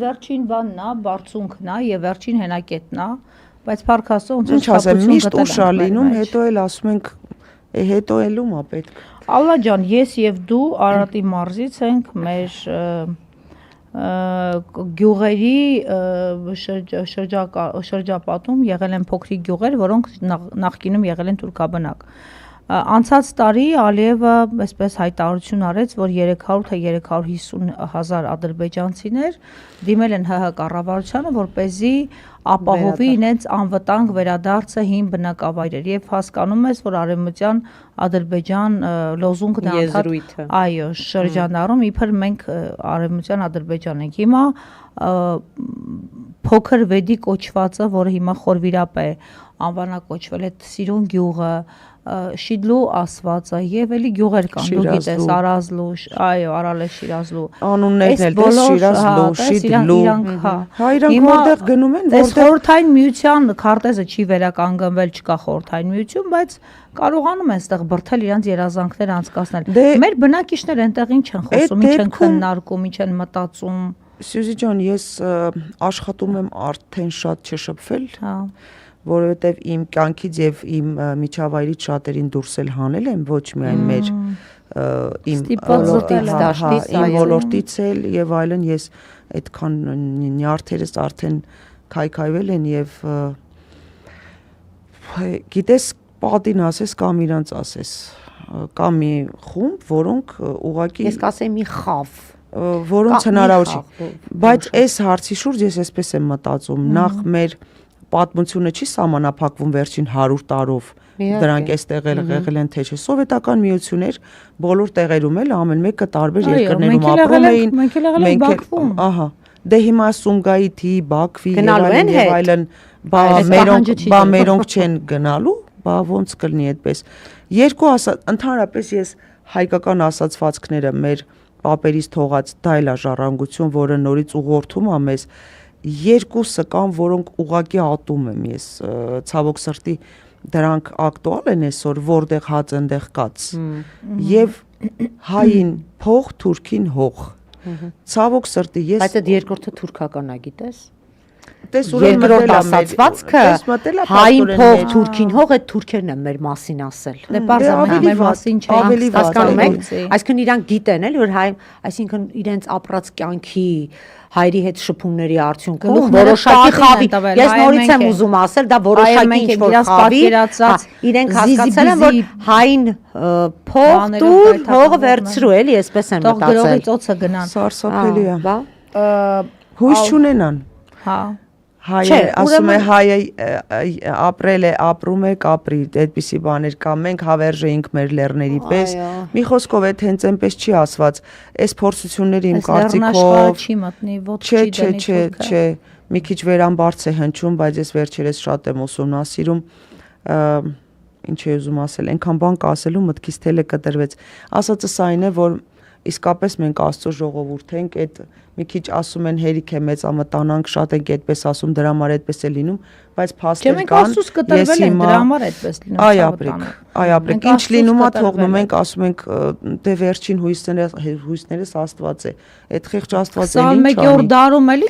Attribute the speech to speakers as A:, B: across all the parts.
A: վերջին բանն է, բարձունքն է եւ վերջին հենակետն է, բայց փառք Աստծո ոնց
B: Ինչ ասեմ, միշտ ուշ է լինում, հետո էլ ասում ենք, հետո էլում է պետք։
A: Ալլա ջան, ես եւ դու Արարատի մարզից ենք մեր գյուղերի շրջապատում եղել են փոքրիկ գյուղեր, որոնք նախկինում եղել են թուրքաբնակ։ Անցած տարի Ալիևը այսպես հայտարարություն արեց, որ 300 թե 350 հազար ադրբեջանցիներ դիմել են ՀՀ կառավարությանը, որպեսզի ապահովի իրենց անվտանգ վերադարձը հին բնակավայրեր եւ հասկանում ես, որ արևմտյան Ադրբեջան լոզունգն է
C: եզրույթը,
A: այո, շրջանառում իբր մենք արևմտյան Ադրբեջան ենք հիմա փոքր վեդի կոչվածը, որը հիմա խորվիրապ է անվանակոչվել է Սիրուն գյուղը, Շիդլու ասվածը եւ էլի գյուղեր կան, դու գիտես, Արազլու, այո, Արալե Շիրազլու։
B: Անուններն էլ դες Շիրազլու, Շիդլու։ Հա, իրանք որտեղ գնում են,
A: որտեղ խորհրդային միության քարտեզը չի վերականգնվել, չկա խորհրդային միություն, բայց կարողանում են այստեղ բրթել իրանց երազանքները անցկացնել։ Մեր բնակիչները այնտեղ ինչ են խոսում, ինչ են քննարկում, ինչ են մտածում։
B: Սյուզի ջան, ես աշխատում եմ արդեն շատ չշփվել։
A: Հա։
B: Որովհետև իմ կյանքից եւ իմ միջավայրից շատերին դուրս էլ հանել եմ, ոչ միայն մեր իմ ոլորտից էլ եւ այլն, ես այդքան նյարդերս արդեն քայքայվել են եւ գիտես պատին ասես կամ իրանց ասես կամ մի խումբ, որոնք ուղղակի
C: ես կասեի մի խավ,
B: որոնց հնարավոր չի, բայց այս հարցի շուրջ ես այսպես եմ մտածում, նախ մեր պատմությունը չի սահմանափակվում վերջին 100 տարով, դրանք այստեղ եղել են թե չէ, սովետական միություններ բոլոր տեղերում էլ ամեն մեկը տարբեր երկրներում ապրում էին,
A: մենք էլ եղել ենք Բաքվում,
B: ահա, դե հիմա Սումգայիթի, Բաքվի
C: եւ այլն,
B: մերոնք չեն գնալու, բա ոնց կլինի այդպես։ Երկու ընդհանրապես ես հայկական ասացվածքները մեր պապերից թողած դա էլ է ժառանգություն, որը նորից ուղղորդում է մեզ, երկուսը կան, որոնք ուղղակի ատում եմ ես, ցավոք սրտի դրանք ակտուալ են այսօր, որտեղ հաց այնտեղ կաց, եւ հային փող, թուրքին հող, ցավոք սրտի ես,
C: բայց այդ երկրորդը թուրքական է, գիտես,
B: երկրորդ
C: ասացվածքը հային փող, թուրքին հող, այդ թուրքերն են մեր մասին ասել,
A: դե պարզապես մեր մասին չէ,
C: հասկանում եք, այսինքն իրանք գիտեն էլ, որ այսինքն իրենց ապրած կյանքի հայրի հետ շփումների արդյունքում որոշակի խավի, ես նորից եմ ուզում ասել, դա որոշակի ինչ-որ խավի, իրենք հասկացել են, որ հային փող տուր, հողը վերցրու, էլի, այսպես են մտածել։
A: Թող գրողի ծոցը գնան։
B: Սարսափելի է։ Հույս չունենան։
A: Հա։
B: Հայը, ասում է հայը ապրել է, ապրում է, կապրի, այդպիսի բաներ կա, մենք հավերժ էինք մեր լեռների պես, մի խոսքով այդ հենց այնպես չի ասված, այս փորձությունները իմ կարծիքով, չէ, մի քիչ վերամբարձ է հնչում, բայց ես վերջերս շատ եմ ուսումնասիրում, ինչ է ուզում ասել, այնքան բան կասելու մտքից թելը կտրվեց, ասածս այն է, որ իսկապես մենք Աստծո ժողովուրդ ենք, այդ մի քիչ ասում են հերիք է մեծամտանանք, շատ ենք այդպես ասում, դրա համար այդպես է լինում, բայց փաստեր կան,
A: ես հիմա դրա համար այդպես լինում,
B: այ ապրեք, ինչ լինում է թողնում ենք, ասում ենք դե վերջին հույսներս Աստված է, այդ խեղճ Աստված է, ինչ
A: 21-րդ դարում էլի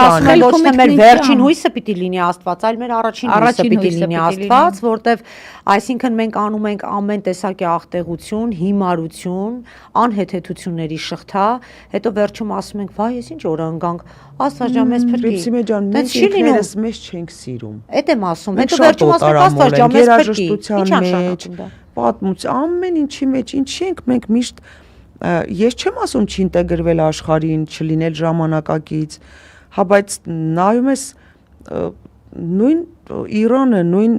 C: ասում են ոչ թե մեր վերջին հույսը պիտի լինի Աստված, այլ մեր առաջին հույսը պիտի լինի Աստված, որտեվ այսինքն մենք անում ենք ամեն տեսակի աղտեղություն, հիմարություն, անհեթեթությունների շղթա, հետո վերջում ասում ենք, վայ, ես ինչ օրանգանք, Աստված ջան, մեզ փրկի։
B: Պրիպսիմե ջան, մենք ինքներս մեզ չենք սիրում։
C: Էդ եմ ասում, հետո վերջում ասում ենք, Աստված ջան, մեզ փրկի։ Ինչ
B: մեջ, պատմության, ամեն ինչի մեջ, ինչի ենք մենք միշտ, ես չեմ ասում չինտեգրվել աշխարհին, չլինել ժամանակակից, հա բայց նայում ես նույն Իրանը, նույն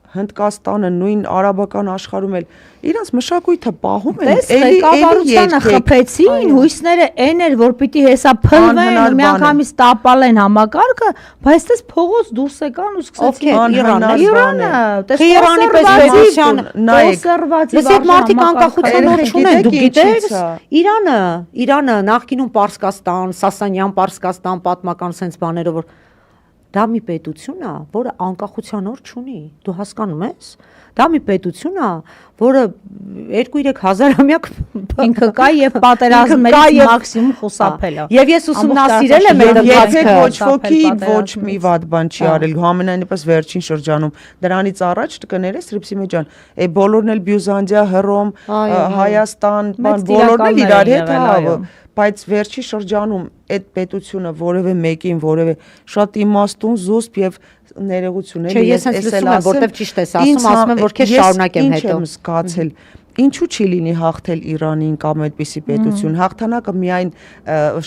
B: Հնդկաստանը, նույն արաբական աշխարհում էլ իրանց մշակույթը պահում են,
A: էլի կառավարությանը խփեցին, հույսները այն էր, որ պիտի հեսա փլվեն, միանգամից տապալեն համակարգը, բայց դες փողոց դուրս եկան ու սկսեցին Իրանը,
C: Իրանի պես պետության
A: նայեք,
C: ես այդ մարդիկ անկախության օր չունեն, դուք գիտեք, Իրանը նախկինում Պարսկաստան, Սասանյան Պարսկաստան պատմական sense բաներով որ դա մի պետություն է, որը անկախության օր չունի, դու հասկանում ես, դա մի պետություն է, որը 2-3 հազարամյակ
A: ինքը կա եւ պատերազմներից մաքսիմում խուսափել է։
C: Եվ ես ուսումնասիրել եմ այդ
B: ընթացքը, ոչ ոքի ոչ մի վատ բան չի արել, համենայնիվս վերջին շրջանում։ Դրանից առաջ կներես Սրիփսիմե ջան, այ բոլորն էլ Բյուզանդիա, Հռոմ, Հայաստան, բոլորն էլ իրար հետ, բայց վերջի շրջանում այդ պետությունը որևէ մեկին որևէ շատ իմաստուն զուսպ եւ ներողություն
C: էլի ես ասել եմ որտեվ ճիշտ ես ասում եմ որ քեզ շարունակեմ հետո
B: եմ զգացել ինչու չի լինի հաղթել Իրանին կամ այդպիսի պետություն հաղթանակը միայն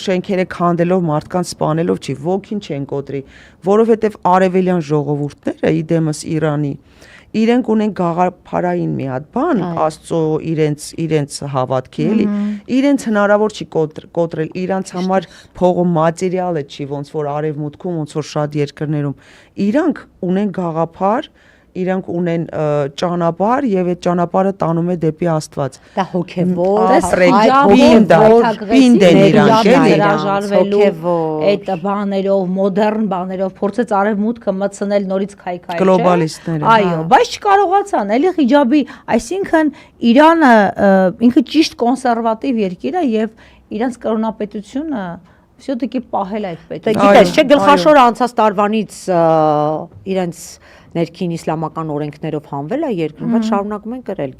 B: շենքերը քանդելով մարդկանց սպանելով չի ոգին չեն կոտրի որովհետեւ արևելյան ժողովուրդները իդեմս Իրանի իրենք ունեն գաղափարային մի հատ բան Աստծո իրենց հավատքի էլի իրենց հնարավոր չի կոտրել իրանց համար փողը մատերիալը չի ոնց որ արևմուտքում ոնց որ շատ երկրներում իրանք ունեն գաղափար իրանք ունեն ճանապարհ եւ այդ ճանապարհը տանում է դեպի Աստված
C: դա հոգեվոր
B: պինդ են իրանք
A: հրաժարվելու այդ բաներով մոդեռն բաներով փորձեց արևմուտքը մտցնել նորից քայքայել
B: գլոբալիստները
A: այո բայց չկարողացան էլի հիջաբի այսինքն Իրանը ինքը ճիշտ կոնսերվատիվ երկիր է եւ իրանց կրոնապետությունը всё-таки պահել այդ պետությունը
C: գիտես չէ գլխաշորը անցած տարվանից իրենց ներքին իսլամական օրենքներով հանվել է երկրում բայց շարունակում են կրել